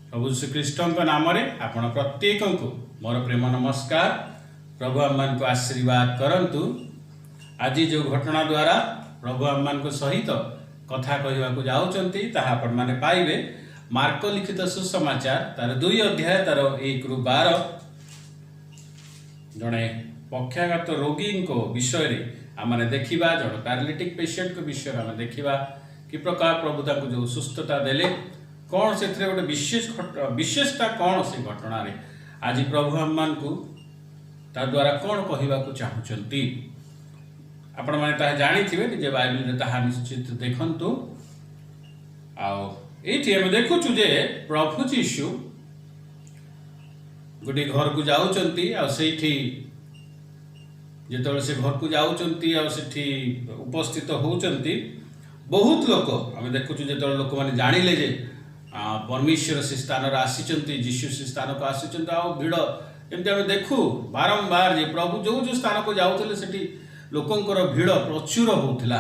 प्रभु श्रीकृष्ण नाम आपण प्रत्येक को मोर प्रेम नमस्कार। प्रभु आम को आशीर्वाद करंतु। आज जो घटना द्वारा प्रभु आम सहित कथा कहवाक जाऊँगी ताहा आपण माने पाइबे मार्क लिखित सुसमाचार तार 2 अध्याय तार 1 ରୁ 12 जड़े पक्षाघात रोगी को विषय रे आमने देखिबा जड़े पैरालिटिक पेशेंट को विषय आम देखिबा कि प्रकार प्रभु ताको जो सुस्थता देले कौन से गोटे विशेषता कौन से घटना रे आज प्रभु आम को तार द्वारा कौन कहवाक चाहूँगी आपण मैंने ताहा जानी निजे बाइबल रे ताहा निश्चित देखंतु। ये आम देखुचु जे प्रभु जीशु गोटे घर को जाऊँच जो से घर को जाऊँच उपस्थित होती बहुत लोक आम देखुचु जो लोक मैंने जानिले जे परमेश्वर से स्थान आसी जीशु से स्थान को आसी भिड़ एमती आम देखू बारंबार जे प्रभु जो जो स्थान को जाऊले से लोकंकर भिड़ प्रचुर होता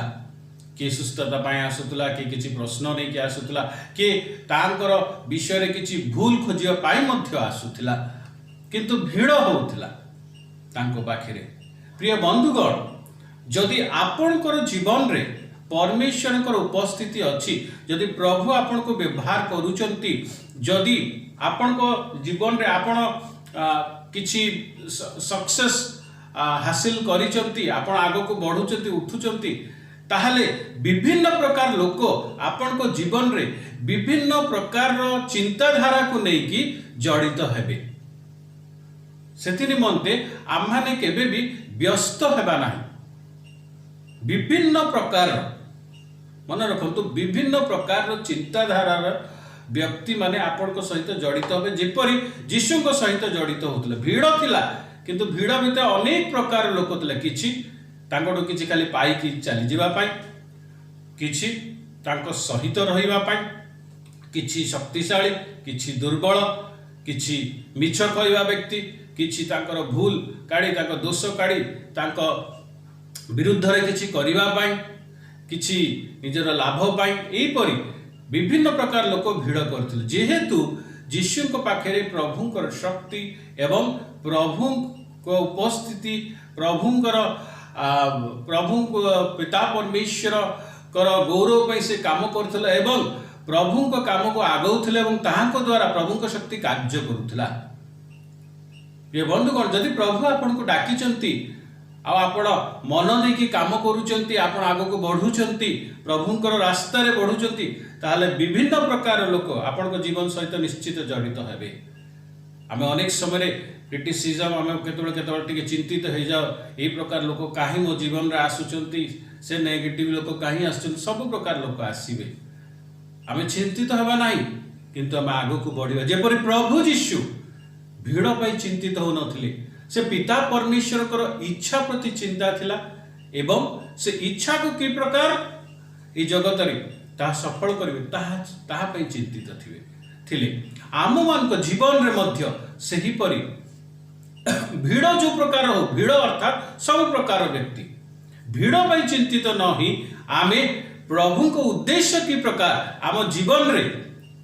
किए सुस्थता आसूला किए किसी प्रश्न नहीं कि आसूला किए तांकर विषय रे किसी भूल खोजापी आसूला किंतु भिड़ होता तांको पाखरे। प्रिय बंधुगण जदि आपणकर जीवन रे परमेश्वर उपस्थिति अच्छी जदि प्रभु आपण को व्यवहार करुचंती जदि आपण को जीवन रे आपण किछि सक्सेस हासिल करिचंती आपण आगो को बढ़ुचंती उठुचंती ताहले विभिन्न प्रकार लोक आपण को जीवन रे विभिन्न प्रकार चिंताधारा को लेकी जड़ित हेबे। सेति निमंते आम्हाने केबे भी व्यस्त हेबा नाही। विभिन्न प्रकार मन रखंतु विभिन्न प्रकार चिंताधारार व्यक्ति माने आपण को सहित जड़ित होबे जेपरि जीशु को सहित जड़ित होतले भीड़ थिला किंतु भीड़ भितर अनेक प्रकार लोक थिला किछि तांकोटो किछि खाली पाइकी चली जीवा पाई किछि तांको सहित रहिबा पाई किछि शक्तिशाली किछि दुर्बल किछि मिछ कहवा व्यक्ति किछि तांकर भूल काढ़ी तांको दोष काढ़ी तांको विरुद्ध रे किछि करिबा पाई किछि निजर लाभ पाई एपरि विभिन्न प्रकार लोक भिड़ करथिले जेहेतु जीशु को पाखरे प्रभुंकर शक्ति एवं प्रभु को उपस्थिति प्रभुंकर प्रभु पिता परमेश्वर कर गौरव पे से काम करथिले एवं प्रभु को काम को आगौथिले एवं ताहाको द्वारा प्रभु को शक्ति कार्य करुथिला। ये बंधुगण जदि प्रभु आपन को डाकिचंती आपण मन देकी काम करूचंती आपण आगो को बढ़ुचंती प्रभुंकर रास्ता रे बढ़ुचंती ताहले विभिन्न प्रकार लोक आपण को जीवन सहित निश्चित जड़ित हेबे। आम अनेक समय क्रिटिसिजम आम केतबेले चिंतित हो जाओ यही प्रकार लोक कहीं मो जीवन रे आसुचंती से नेगेटिव लोक कहीं आसुचंती सब प्रकार लोक आसीबे आम चिंतित हवा नहीं किंतु आम आगो को बढ़िबा जेपरि प्रभु जीशु भीड़ पर चिंतित हो नथिले से पिता परमेश्वर कर इच्छा प्रति चिंता थिला एवं से इच्छा को कि प्रकार ई जगत रे ता सफल करिवे ताहा पे चिंतित थिले आम मान को जीवन रे मध्य सही परि भीड़ जो प्रकार हो भीड़ अर्थात सब प्रकार व्यक्ति भीड़ पर चिंतित न ही आमे प्रभु को उद्देश्य की प्रकार आम जीवन रे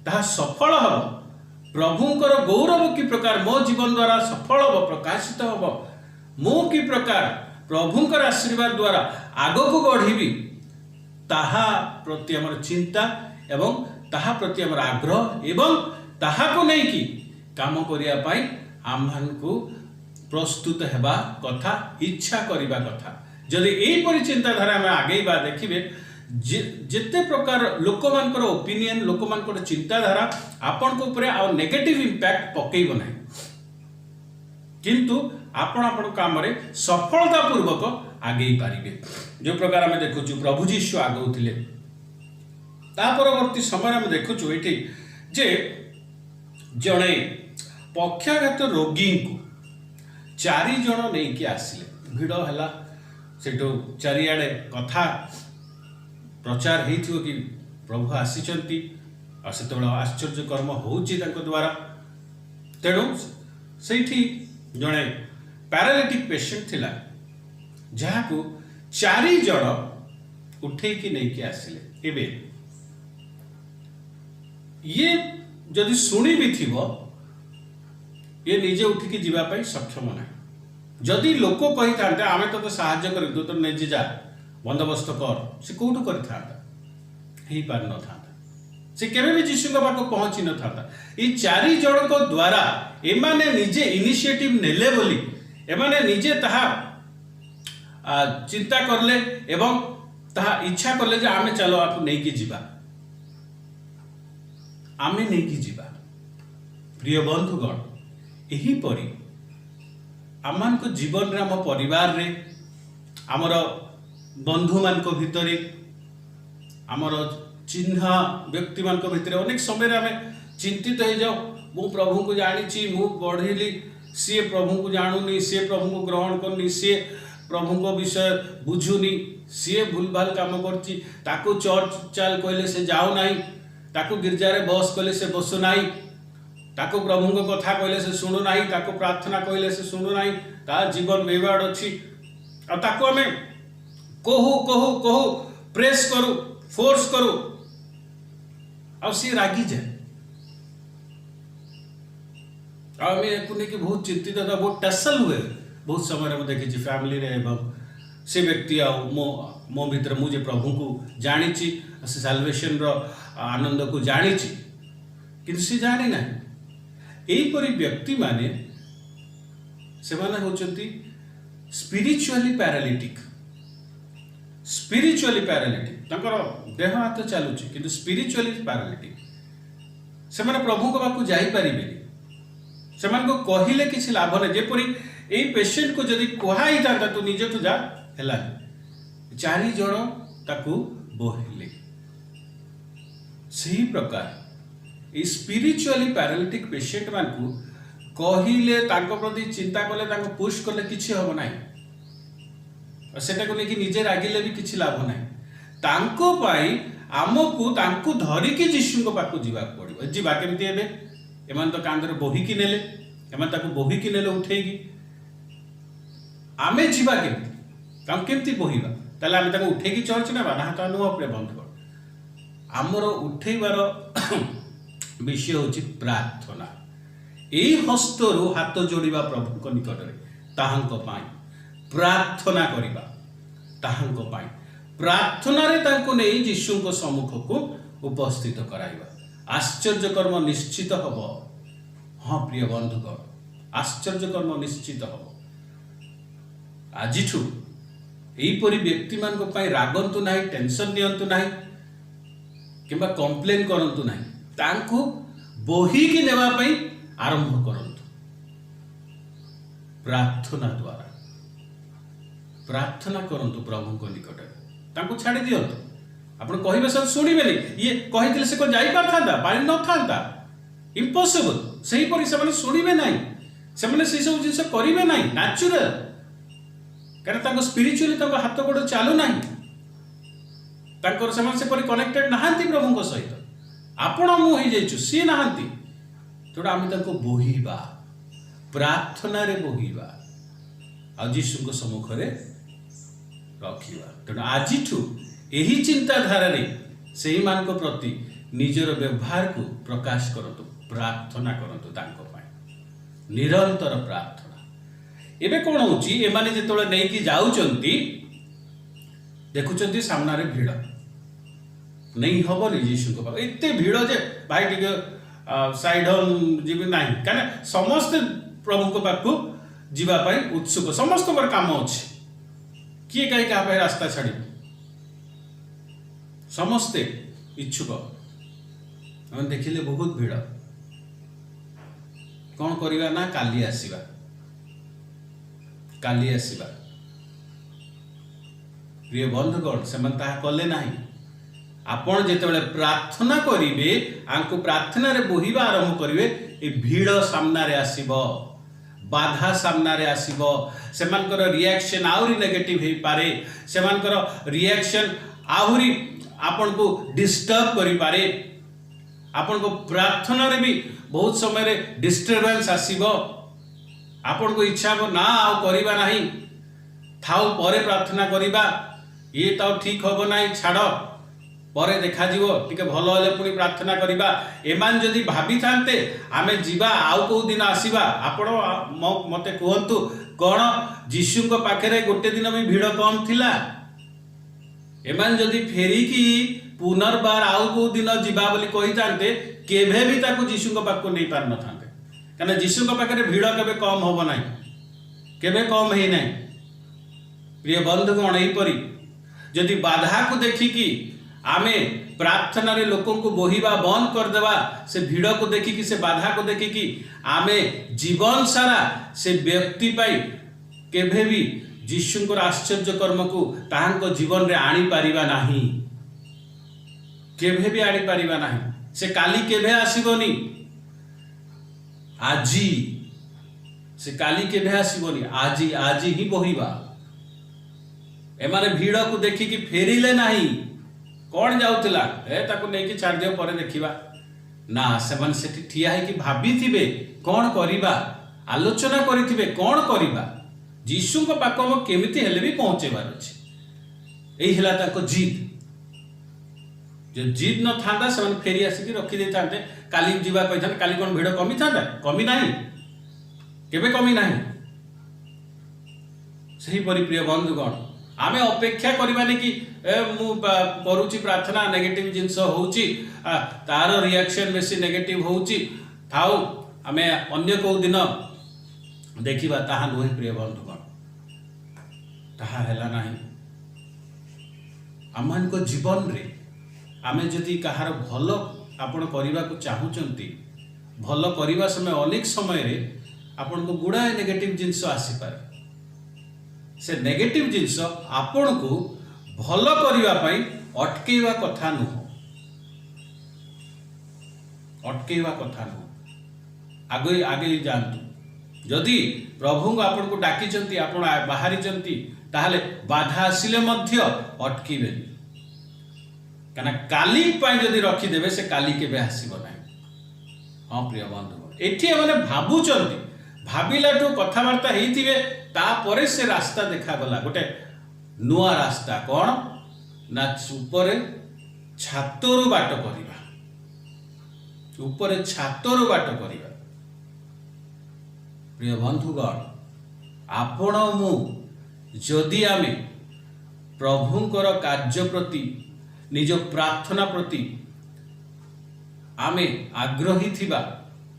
ता सफल हम प्रभुंकर गौरव की प्रकार मो जीवन द्वारा सफल हम प्रकाशित हम मो की प्रकार प्रभुंकर आशीर्वाद द्वारा आगो को बढ़ी ताहा प्रति हमर चिंता एवं ताहा प्रति हमर आग्रह एवं ताहा को नहीं कि काम करिया पाई आम्हान को प्रस्तुत हेबा कथा इच्छा करिबा कथा जदि एई परि चिंताधारा में आगेबा देखिबे जेते प्रकार लोक मानकर ओपिनियन लोक मानकर चिंताधारा आपन को ऊपर आ नेगेटिव इंपैक्ट पकेइबो नाही किंतु आपण काम रे सफलता पूर्वक आगेई पारिबे। जो प्रकार आम देखुचु प्रभु जीशु आगौथिले ता परवर्ती समय आम देखुचु एठी जे जणे पक्षाघात रोगी को 4 जन नहीं कि आसिले भिड़ है सेठू चारिआडे कथा प्रचार होइथिबो कि प्रभु आसीचंती आ सेतबेला आश्चर्य कर्म होउची तांको द्वारा तेणु सेठी जणे पैरालिटिक पेशेंट थिला जहाकू 4 जन उठे कि नहीं कि आसिले एबे ये जदि शुणी भी थिबो ये निजे उठिकी जीवा पाई सक्षम ना जदि लोक कही था आम तो साहाଯ୍य कर तो निजे जा बंदोबस्त कर से कौटू कर पार न था से केवे भी जीशु पाक पहुंची न था ये 4 जन को द्वारा एमाने निजे इनिशिएटिव नेले बोली एमाने निजे ताहा चिंता करले एवं ताहा इच्छा करले जे आमे चलो आपको नहीं की जीवा आमे नहीं की जीवा प्रिय बंधुगण यही परी आमान को जीवन रे आम परिवार रे आमर बंधु मान को भितरे आमर चिन्ह व्यक्ति मान को भितरे अनेक समय आम चिंतित हो जाओ मु प्रभु को जानी मु बढ़िली सी प्रभु को जानूनी सी प्रभु को ग्रहण करनी सी प्रभु को विषय बुझुनी सी भूल भाल काम करची ताको चर्च चाल कहले से जाओ नहीं ताको गिरजा रे बस कहले से बसु नहीं ताको प्रभु को कथा कहले से सुनु नहीं ताको प्रार्थना कहले से सुनु नहीं ता जीवन बेवाड़ अच्छी और ताको हमें कहू कहू कहू प्रेस करू फोर्स करू और सी रागी जाए कि बहुत चिंतित था बहुत टसल हुए बहुत समय में देखी फैमिली रे एवं से व्यक्ति मो भीतर मुझे प्रभु को जानी से साल्वेशन रो आनंद को जानी किंतु से जानी ना यहीपरि व्यक्ति माने से माने होचंती स्पिरिचुअली पैरालिटिक तंकर देह हाथ चलुची किंतु स्पिरिचुअली पैरालिटिक से माने प्रभु को पाखु जाई परिबेनी से मान को कहिले किसी लाभ ना जेपरी ए पेशेंट को जदि कहाई था तू निजे तो जा हैला 4 जण ताकू बोहिले सही प्रकार ए स्पिरिचुअली पैरालिटिक पेशेंट मान को कहिले ताको प्रति चिंता कले ताको पुश कले किछि हो नाही सेटा को लेकि निजे रागिले भी किछि लाभ नाही तांको पाई आमको तांको धरि कि यीशु को पाकू जीवा पड़िबो जीवा केमति हेबे एमान तो कांदर बोही की नेले एमान ताको बोही की नेले उठेगी आमे जीवा केमती बोहिबा ताले आमे ताको उठेगी चर्च ना बाना हाथ नु अपने बंद कर हमरो उठेबार विषय होची प्रार्थना एई हस्तरु हाथ जोड़िबा प्रभु को निकट रे ताहांको पाई प्रार्थना करिबा ताहांको पाई प्रार्थना रे तांको नै यीशु को सम्मुख को उपस्थित कराइबा आश्चर्य कर्म निश्चित हब हाँ प्रिय बंधुगण आश्चर्य कर्म निश्चित हब आजिठू यहीपरि व्यक्ति मान रागंतु ना टेंशन नियंतु ना किंबा कंप्लेन करंतु ना तांको बोही की नेवा पई आरंभ करंतु प्रार्थना द्वारा प्रार्थना करंतु प्रभु को निकट तांको छाड़ी दियंतु आपण कहिबे सब सुनिबे नहीं ये कहितले से को जाई पारथांदा पानी न थांदा इम्पॉसिबल सही परि से माने सुनिबे नहीं से माने से सब जिंस करिवे नहीं नेचुरल कारण ताको स्पिरिचुअली ताको हाथ गोड़ चालू नहीं ताकर से माने से परि कनेक्टेड नहांती प्रभु को सहित आपण मु होई जाइछु सी नहांती थोड़ा आमी ताको बोहिबा प्रार्थना रे बोहिबा आ यीशु को सम्मुख रे रखिबा तेणु आजिठू यही चिंताधारा रे सही मान को प्रति निजर व्यवहार को प्रकाश करतु प्रार्थना करतु तांको पाई निरंतर प्रार्थना एबे कोन होची ए माने जेतोले नै कि जाउचंती देखुचंती सामना रे भीड़ नहीं हबो नि यीशु को पाक एते भीड़ जे भाई टिके साइड होम जीबी नाही काने समस्त प्रभु को पाक जीवा पाई उत्सुक समस्त पर काम अछि किए काई का पे रास्ता छाड़ी समस्ते इच्छुक हम देखिले बहुत भीड़ कौन करिवा ना काली आसीबा प्रिय बंधुगण से कले ना आपण जेतेबेले प्रार्थना करिवे आंको प्रार्थना रे बोहिबा आरंभ करिवे ए भीड़ सामना रे आसीबो बाधा सामना रे आसीबो सेमानकर रिएक्शन आउरी नेगेटिव हे पारे सेमानकर रिएक्शन आउरी आपन को डिस्टर्ब करि पारे आपन को प्रार्थना रे भी बहुत समय रे डिस्टर्बेंस आसीबो आपन को इच्छा हो ना आ करिबा नाही थाउ परे प्रार्थना करिबा ये तो ठीक होबो नाही छाड़ो ପରେ ଦେଖାଯିବ ଟିକେ ଭଲ ହେଲେ ପୁଣି ପ୍ରାର୍ଥନା କରିବା। ଏମାନେ ଯଦି ଭାବିଥାନ୍ତେ ଆମେ ଯିବା ଆଉ କେଉଁ ଦିନ ଆସିବା, ଆପଣ ମୋତେ କୁହନ୍ତୁ କ'ଣ ଯୀଶୁଙ୍କ ପାଖରେ ଗୋଟେ ଦିନ ବି ଭିଡ଼ କମ୍ ଥିଲା? ଏମାନେ ଯଦି ଫେରିକି ପୁନର୍ବାର ଆଉ କେଉଁ ଦିନ ଯିବା ବୋଲି କହିଥାନ୍ତେ କେବେ ବି ତାକୁ ଯୀଶୁଙ୍କ ପାଖକୁ ନେଇ ପାରିନଥାନ୍ତେ, କାରଣ ଯୀଶୁଙ୍କ ପାଖରେ ଭିଡ଼ କେବେ କମ୍ ହେବ ନାହିଁ, କେବେ କମ୍ ହେଇନାହିଁ। ପ୍ରିୟ ବନ୍ଧୁଗଣ, ଏହିପରି ଯଦି ବାଧାକୁ ଦେଖିକି ଆମେ ପ୍ରାର୍ଥନାରେ ଲୋକଙ୍କୁ ବୋହିବା ବନ୍ଦ କରିଦେବା, ସେ ଭିଡ଼କୁ ଦେଖିକି ସେ ବାଧାକୁ ଦେଖିକି ଆମେ ଜୀବନ ସାରା ସେ ବ୍ୟକ୍ତି ପାଇଁ କେବେ ବି ଯୀଶୁଙ୍କର ଆଶ୍ଚର୍ଯ୍ୟ କର୍ମକୁ ତାହାଙ୍କ ଜୀବନରେ ଆଣିପାରିବା ନାହିଁ, କେବେ ବି ଆଣିପାରିବା ନାହିଁ। ସେ କାଲି କେବେ ଆସିବନି, ଆଜି ସେ କାଲି କେବେ ଆସିବନି, ଆଜି ହିଁ ବୋହିବା। ଏମାନେ ଭିଡ଼କୁ ଦେଖିକି ଫେରିଲେ ନାହିଁ। କ'ଣ ଯାଉଥିଲା, ତାକୁ ନେଇକି ଛାଡ଼ିଦିଅ ପରେ ଦେଖିବା, ନା ସେମାନେ ସେଠି ଠିଆ ହେଇକି ଭାବିଥିବେ କ'ଣ କରିବା, ଆଲୋଚନା କରିଥିବେ କ'ଣ କରିବା, ଯୀଶୁଙ୍କ ପାଖକୁ କେମିତି ହେଲେ ବି ପହଞ୍ଚେଇବାର ଅଛି। ଏଇ ହେଲା ତାଙ୍କ ଜିଦ୍। ଯେ ଜିଦ୍ ନଥାନ୍ତା ସେମାନେ ଫେରି ଆସିକି ରଖିଦେଇଥାନ୍ତେ, କାଲି ଯିବା କହିଥାନ୍ତେ, କାଲି କ'ଣ ଭିଡ଼ କମିଥାନ୍ତା? କମି ନାହିଁ, କେବେ କମି ନାହିଁ। ସେହିପରି ପ୍ରିୟ ବନ୍ଧୁଗଣ, ଆମେ ଅପେକ୍ଷା କରିବାନି କି ମୁଁ କରୁଛି ପ୍ରାର୍ଥନା, ନେଗେଟିଭ ଜିନିଷ ହେଉଛି, ତାର ରିଆକ୍ସନ୍ ବେଶୀ ନେଗେଟିଭ ହେଉଛି, ଥାଉ ଆମେ ଅନ୍ୟ କେଉଁ ଦିନ ଦେଖିବା, ତାହା ନୁହେଁ ପ୍ରିୟ ବନ୍ଧୁଗଣ, ତାହା ହେଲା ନାହିଁ। ଆମମାନଙ୍କ ଜୀବନରେ ଆମେ ଯଦି କାହାର ଭଲ ଆପଣ କରିବାକୁ ଚାହୁଁଛନ୍ତି, ଭଲ କରିବା ସମୟ ଅନେକ ସମୟରେ ଆପଣଙ୍କୁ ଗୁଡ଼ାଏ ନେଗେଟିଭ ଜିନିଷ ଆସିପାରେ। ସେ ନେଗେଟିଭ ଜିନିଷ ଆପଣଙ୍କୁ ଭଲ କରିବା ପାଇଁ ଅଟକେଇବା କଥା ନୁହଁ, ଅଟକେଇବା କଥା ନୁହଁ, ଆଗେଇ ଯାଆନ୍ତୁ। ଯଦି ପ୍ରଭୁଙ୍କୁ ଆପଣଙ୍କୁ ଡାକିଛନ୍ତି, ଆପଣ ବାହାରିଛନ୍ତି, ତାହେଲେ ବାଧା ଆସିଲେ ମଧ୍ୟ ଅଟକିବେନି, କାରଣ କାଲି ପାଇଁ ଯଦି ରଖିଦେବେ ସେ କାଲି କେବେ ଆସିବ ନାହିଁ। ହଁ ପ୍ରିୟ ବନ୍ଧୁ, ଏଠି ଏମାନେ ଭାବୁଛନ୍ତି, ଭାବିଲାଠୁ କଥାବାର୍ତ୍ତା ହେଇଥିବେ, ତାପରେ ସେ ରାସ୍ତା ଦେଖାଗଲା, ଗୋଟେ ନୂଆ ରାସ୍ତା। କ'ଣ ନା ଉପରେ ଛାତରୁ ବାଟ କରିବା, ଉପରେ ଛାତରୁ ବାଟ କରିବା। ପ୍ରିୟ ବନ୍ଧୁଗଣ, ଆପଣ ମୁଁ ଯଦି ଆମେ ପ୍ରଭୁଙ୍କର କାର୍ଯ୍ୟ ପ୍ରତି, ନିଜ ପ୍ରାର୍ଥନା ପ୍ରତି ଆମେ ଆଗ୍ରହୀ ଥିବା,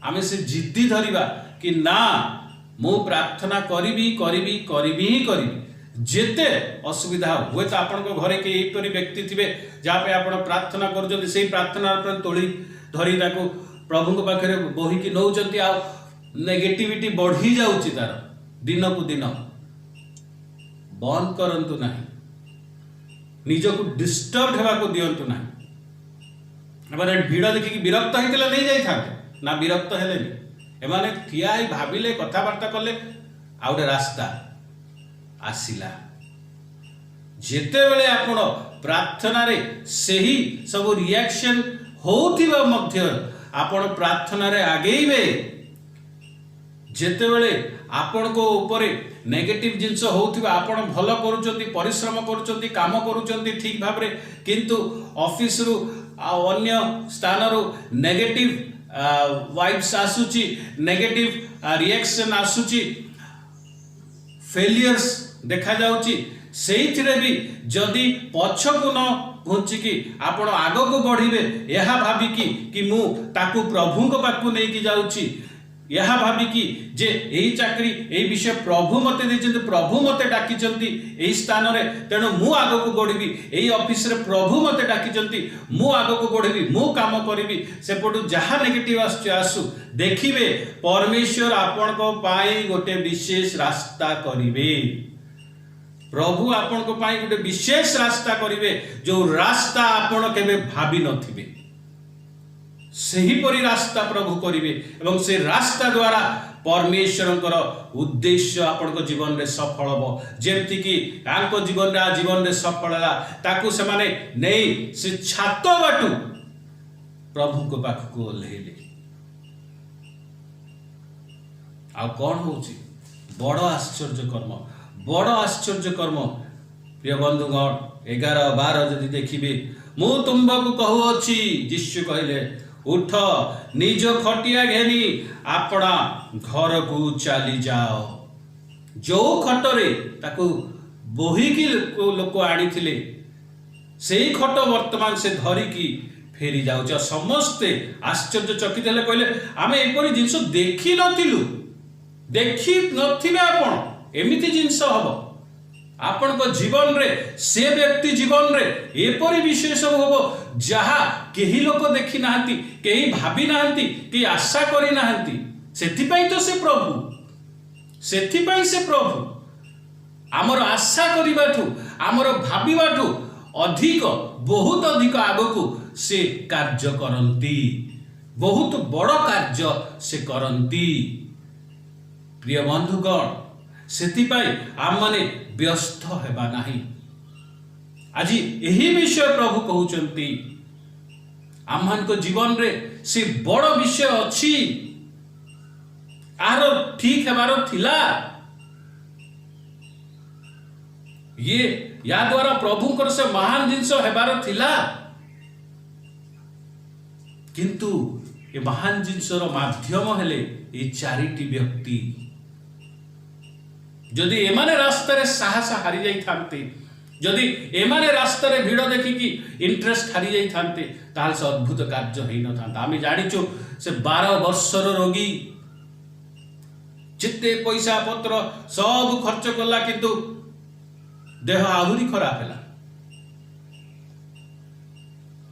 ଆମେ ସେ ଜିଦ୍ଦି ଧରିବା କି ନା ମୁଁ ପ୍ରାର୍ଥନା କରିବି ହିଁ କରିବି, ଯେତେ ଅସୁବିଧା ହଉ। ହୁଏତ ଆପଣଙ୍କ ଘରେ କେହି ଏହିପରି ବ୍ୟକ୍ତି ଥିବେ ଯାହା ପାଇଁ ଆପଣ ପ୍ରାର୍ଥନା କରୁଛନ୍ତି, ସେଇ ପ୍ରାର୍ଥନା ତୋଳି ଧରି ତାକୁ ପ୍ରଭୁଙ୍କ ପାଖରେ ବୋହିକି ନେଉଛନ୍ତି, ଆଉ ନେଗେଟିଭିଟି ବଢ଼ି ଯାଉଛି ତାର ଦିନକୁ ଦିନ। ବନ୍ଦ କରନ୍ତୁ ନାହିଁ, ନିଜକୁ ଡିଷ୍ଟର୍ବ ହେବାକୁ ଦିଅନ୍ତୁ ନାହିଁ। ଏମାନେ ଭିଡ଼ ଦେଖିକି ବିରକ୍ତ ହେଇଥିଲେ ନେଇ ଯାଇଥାନ୍ତେ, ନା ବିରକ୍ତ ହେଲେନି। ଏମାନେ ଠିଆ ହେଇ ଭାବିଲେ, କଥାବାର୍ତ୍ତା କଲେ, ଆଉ ଗୋଟେ ରାସ୍ତା ଆସିଲା। ଯେତେବେଳେ ଆପଣ ପ୍ରାର୍ଥନାରେ ସେହି ସବୁ ରିଆକ୍ସନ୍ ହେଉଥିବା ମଧ୍ୟ ଆପଣ ପ୍ରାର୍ଥନାରେ ଆଗେଇବେ, ଯେତେବେଳେ ଆପଣଙ୍କ ଉପରେ ନେଗେଟିଭ ଜିନିଷ ହେଉଥିବା, ଆପଣ ଭଲ କରୁଛନ୍ତି, ପରିଶ୍ରମ କରୁଛନ୍ତି, କାମ କରୁଛନ୍ତି ଠିକ୍ ଭାବରେ, କିନ୍ତୁ ଅଫିସରୁ ଆଉ ଅନ୍ୟ ସ୍ଥାନରୁ ନେଗେଟିଭ ଭାଇବ୍ସ ଆସୁଛି, ନେଗେଟିଭ ରିଆକ୍ସନ୍ ଆସୁଛି, ଫେଲିୟର୍ସ ଦେଖାଯାଉଛି, ସେଇଥିରେ ବି ଯଦି ପଛକୁ ନ ଘୁଞ୍ଚିକି ଆପଣ ଆଗକୁ ବଢ଼ିବେ, ଏହା ଭାବିକି କି ମୁଁ ତାକୁ ପ୍ରଭୁଙ୍କ ପାଖକୁ ନେଇକି ଯାଉଛି, ଏହା ଭାବିକି ଯେ ଏହି ଚାକିରି, ଏହି ବିଷୟ ପ୍ରଭୁ ମୋତେ ଦେଇଛନ୍ତି, ପ୍ରଭୁ ମୋତେ ଡାକିଛନ୍ତି ଏହି ସ୍ଥାନରେ, ତେଣୁ ମୁଁ ଆଗକୁ ବଢ଼ିବି, ଏହି ଅଫିସରେ ପ୍ରଭୁ ମୋତେ ଡାକିଛନ୍ତି, ମୁଁ ଆଗକୁ ବଢ଼ିବି, ମୁଁ କାମ କରିବି, ସେପଟୁ ଯାହା ନେଗେଟିଭ ଆସୁଛି ଆସୁ, ଦେଖିବେ ପରମେଶ୍ୱର ଆପଣଙ୍କ ପାଇଁ ଗୋଟେ ବିଶେଷ ରାସ୍ତା କରିବେ। ପ୍ରଭୁ ଆପଣଙ୍କ ପାଇଁ ଗୋଟେ ବିଶେଷ ରାସ୍ତା କରିବେ, ଯେଉଁ ରାସ୍ତା ଆପଣ କେବେ ଭାବି ନଥିବେ, ସେହିପରି ରାସ୍ତା ପ୍ରଭୁ କରିବେ, ଏବଂ ସେ ରାସ୍ତା ଦ୍ୱାରା ପରମେଶ୍ୱରଙ୍କର ଉଦ୍ଦେଶ୍ୟ ଆପଣଙ୍କ ଜୀବନରେ ସଫଳ ହେବ। ଯେମିତିକି ତାଙ୍କ ଜୀବନରେ ସଫଳ ହେଲା, ତାକୁ ସେମାନେ ନେଇ ସେ ଛାତ ବାଟୁ ପ୍ରଭୁଙ୍କ ପାଖକୁ ଓହ୍ଲେଇଲେ। ଆଉ କ'ଣ ହେଉଛି? ବଡ଼ ଆଶ୍ଚର୍ଯ୍ୟ କର୍ମ। ପ୍ରିୟ ବନ୍ଧୁଗଣ, 11-12 ଯଦି ଦେଖିବେ, मु तुम्बकु कहूअछि यीशु कहले उठ निज खटिया घेनी आपणा घर को चली जाओ। जो खटरे ताकू बोहिकी लोक आनी से खट वर्तमान से धरिकी फेरी जाऊच। समस्ते आश्चर्यचकित हेले कहले आमे एपरि जिंस देखि नथिलु आपण एमिति जिंस हबो आपण को जीवन रे से व्यक्ति जीवन रे एपरि विषय सब हबो जहा केही लोक देखि नाहंती केही भाबी नाहंती केही आशा करि नाहंती। सेथिपई तो से प्रभु आमर आशा करिबाठु आमर भाबिबाठु अधिक बहुत अधिक आगकू से कार्य करंती बहुत बड़ कार्य से करंती। प्रिय बंधुगण सेथिपाई आम माने व्यस्त हेबा नाही। आज यही विषय प्रभु कहउचंती आमान को जीवन रे से बड़ विषय अछि आरो ठीक हेबार थिला। ये या द्वारा प्रभु से महान जिनस हेबार थिला किंतु ये महान जिनसर माध्यम हेले ये चारिटी व्यक्ति। जदि एमाने रास्तारे साहस हारी जाई थांते जदि एमाने रास्तारे भिड़ देखिकी इंटरेस्ट हारी जाई थांते ताल से अद्भुत कार्य हेई न थांता। आमे जानिचो से 12 वर्षर रोगी जिते पैसा पत्र सब खर्च कला किंतु देह आहुरी खराब है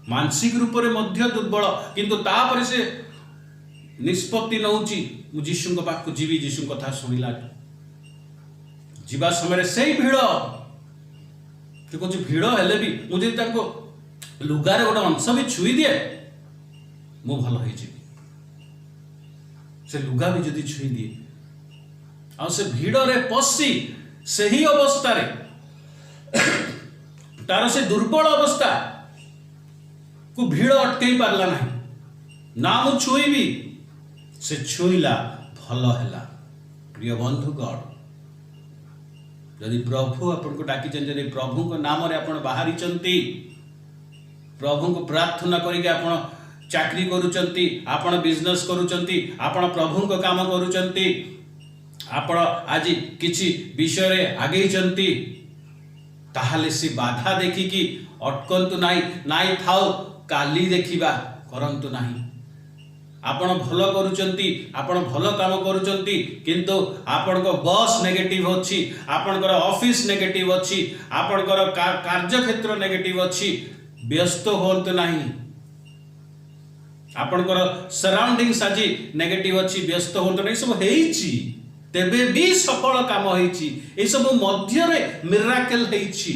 मानसिक रूप से मध्य दुर्बल किंतु तापर से निष्पत्ति नौची यीशु पाखु जीवी यीशु कथा शुणिला जीवा समय से भिड़ कह भिड़ हेले भी मुझे लुगारे गोटे अंश भी छुई दिए मु भल हो से लुगा भी जदि छुई दिए आ से भिड़ रे पशी से ही अवस्था रे तार से दुर्बल अवस्था को भीड़ अटकई पारला नहीं ना मु छुईबी से छुईला भल हैला। प्रिय बंधुगण यदि प्रभु आपन को डाकी जदि प्रभु को नाम रे आपन बाहरी चंती प्रभु को प्रार्थना करिके आपन चाकरी करूचंती आपन बिजनेस करूचंती आपन प्रभु को काम करूचंती आपन आज किछि विषय रे आगे चंती ताहले से बाधा देखिकी अटकंतु नाई थाओ काली देखिबा करंतु नाही। आपण भल करूचंती आपण भल काम करूचंती किंतु आपण को बॉस नेगेटिव अछि आपण को ऑफिस नेगेटिव अछि आपण को कार्य क्षेत्र नेगेटिव अछि व्यस्त होंतु नाही। आपण को सराउंडिंग्स आजी नेगेटिव अछि व्यस्त होंतु नाही। सब हेइछि तेबे भी सफल काम होइछि ए सब मध्य रे मिराकल हेइछि।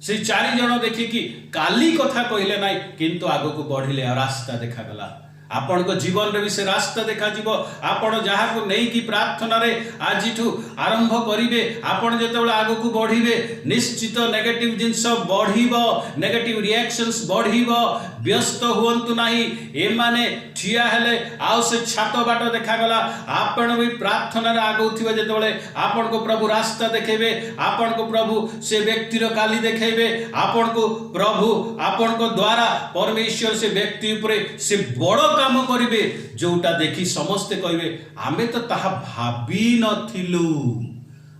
से 4 जन देखिकी काली कथा कहले नाई किंतु आगो को बढ़िले रास्ता देखा गला। आपण को जीवन रे भी से रास्ता देखा जीवो। आपण जहा को नहीं की प्रार्थना रे आजिठू आरंभ करिवे आपण जेतेबेले आगो को बढ़िवे निश्चित नेगेटिव जिंस बढ़िबो नेगेटिव रिएक्शंस बढ़िबो। व्यस्त हुंतु नाही ए माने ठिया हेले आउ से छात बाट देखा गला। आपण भी प्रार्थना रे आगौथिबे जेतेबेले आपण को प्रभु रास्ता देखेबे आपण को प्रभु से व्यक्ति रो काली देखेबे आपण को प्रभु आपण को द्वारा परमेश्वर से व्यक्ति ऊपर से बड़ काम करिवे जोटा देखि समस्ते कहिबे आमे तो ताहा भाबी नथिलु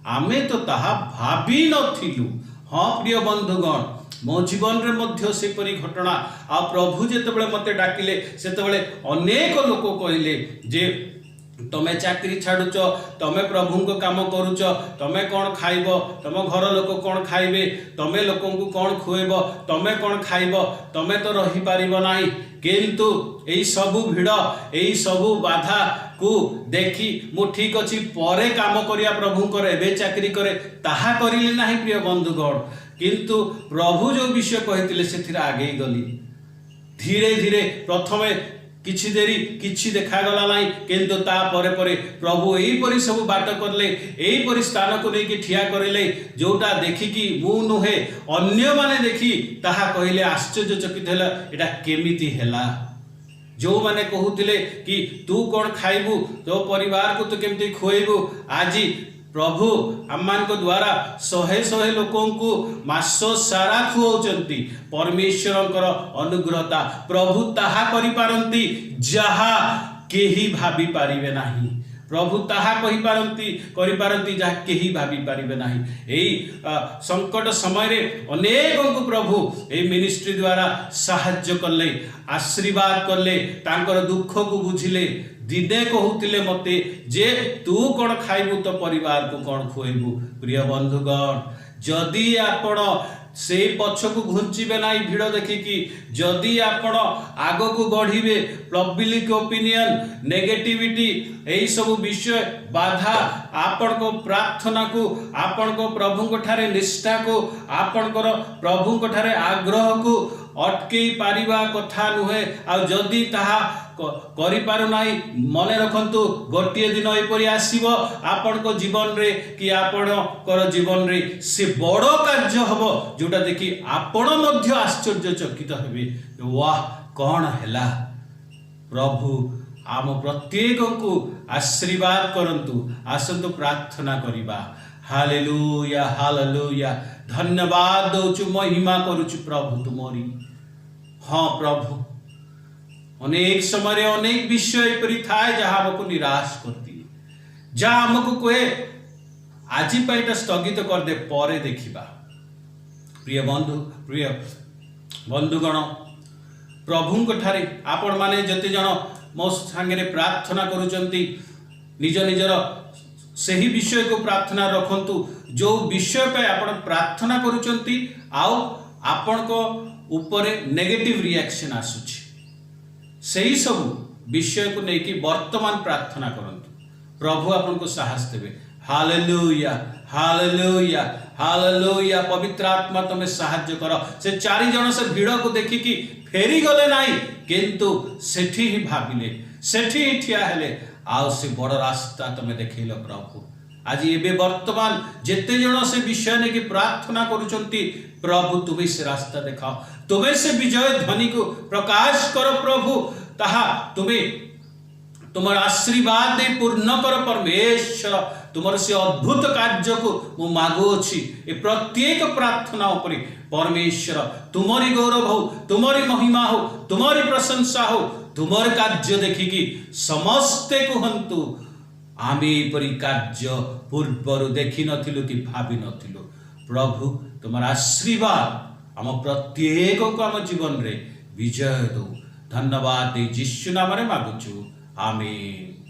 आमे तो ताहा भाबी नथिलु। हाँ प्रिय बंधुगण मो जीवन रे मध्य से परी घटना आ प्रभु जेतेबेले मते डाकिले सेतेबेले अनेक लोक कहिले जे तमे चाकरी छाड़ुच तमे प्रभु को काम करुच तमे कौन खाइब तम घर लोक कौन खाइबे तमे लोक को कौन खुएब तमे कौन खाइब तमे तो रही पारिब नाही। किंतु एई सबु भिड़ एई सबु बाधा को देखी मु ठीक अछि परे काम करिया प्रभु कर एबे चाकरी करे ताहा करिले नाही। प्रिय बंधुगण किंतु प्रभु जो विषय कहितिले सेथिरा आगे गली धीरे धीरे प्रथमे किछि देरी किछि देखा गला नाही किंतु ता परे परे प्रभु एई परि सब बाट करले एई परि स्थान को लेके ठिया करले जोटा देखि कि मु नुहे अन्य माने देखि ताहा कहिले आश्चर्यचकित हैला एटा केमिति हैला। जो माने कहूतिले कि तू कोन खाइबू तो परिवार को तो केमती खुएबू आज प्रभु आम द्वारा शहे शहे लोक मास सारा खुआउचंती परमेश्वर अनुग्रहता प्रभु ताहा करि पारंती जहा केही भाभी पारिबे नाही प्रभु ताहा कहि पारंती जहा केही भाभी पारिबे नाही। एई संकट समय रे अनेक को प्रभु ए मिनिस्ट्री द्वारा साहाय्य करले आशीर्वाद करले तांकर दुख को बुझिले दिने कहूतिले मते जे तू कौन खाइबू तो परिवार को कौन खुएबू। प्रिय बंधुगण जदि आपण से पछकू घुंचीबे नाई भिड़ देखिकी जदि आपण आग को बढ़िबे पब्लिक ओपिनियन नेगेटिविटी एई सब विषय बाधा आपण को प्रार्थना को आपण को प्रभु को ठारे निष्ठा को आपण को प्रभु को ठारे आग्रह को अटकई पारिबा कथा नुहे आ जदि ताहा करि पारु नाही मने रखंतु गोटे दिन एपरि आसीबो आपण को जीवन रे कि आपण कर जीवन रे से बड़ कार्य हबो जोटा देखि आपण मध्य आश्चर्यचकित हेबे वाह कौन हैला। प्रभु आम प्रत्येक को आशीर्वाद करंतु आसंतु प्रार्थना करिबा। हालेलुया हालेलुया धन्यवाद दउछु महिमा करूछु प्रभु तुमरी। हाँ प्रभु अनेक समय अनेक विषय एपरी थाए जहाँ आमको निराश करती जहाँ आमको कहे आज स्थगित कर दे परे देखिबा। प्रिय बंधुगण प्रभु ठारे आपण माने जते जन मो सांगे प्रार्थना करुचंती निज निजर सही विषय को प्रार्थना रखंतु जो विषय पे आपण प्रार्थना करुचंती आउ आपण को ऊपर नेगेटिव रिएक्शन आसुची सही सब विषय को लेकिन वर्तमान प्रार्थना करंतु प्रभु आपन को साहस देवे। हालेलुया हालेलुया हालेलुया पवित्र आत्मा तुम्हें साहाय्य कर। से 4 जन से भीड़ को देखिकी फेरी गले नाही किंतु सेठी ही भाबिले सेठी ही ठिया हेले आउ से बड़ रास्ता तुम्हें देखैल प्रभु। आज ये वर्तमान जेते जन से विषय ने कि प्रार्थना करुचंती प्रभु तुम्हें से रास्ता देखाओ तुम्हें से विजय ध्वनि को प्रकाश करो प्रभु ताहा तुम्हें तुमर आशीर्वाद दे पूर्ण कर परमेश्वर तुमर से अद्भुत कार्य को मु मागुअछि। ए प्रत्येक प्रार्थना उपरि परमेश्वर तुमरी गौरव हो तुमरी महिमा हो तुमरी प्रशंसा हो तुमर कार्य देखिकी समस्ते कहंतु आमे परि कार्य पूर्वर देखि नथिलु कि भाबी नथिलु। प्रभु तुमर आशीर्वाद आम प्रत्येक को आम जीवन रे विजय दो। धन्यवाद यीशु नाम रे मागुछु आमीन।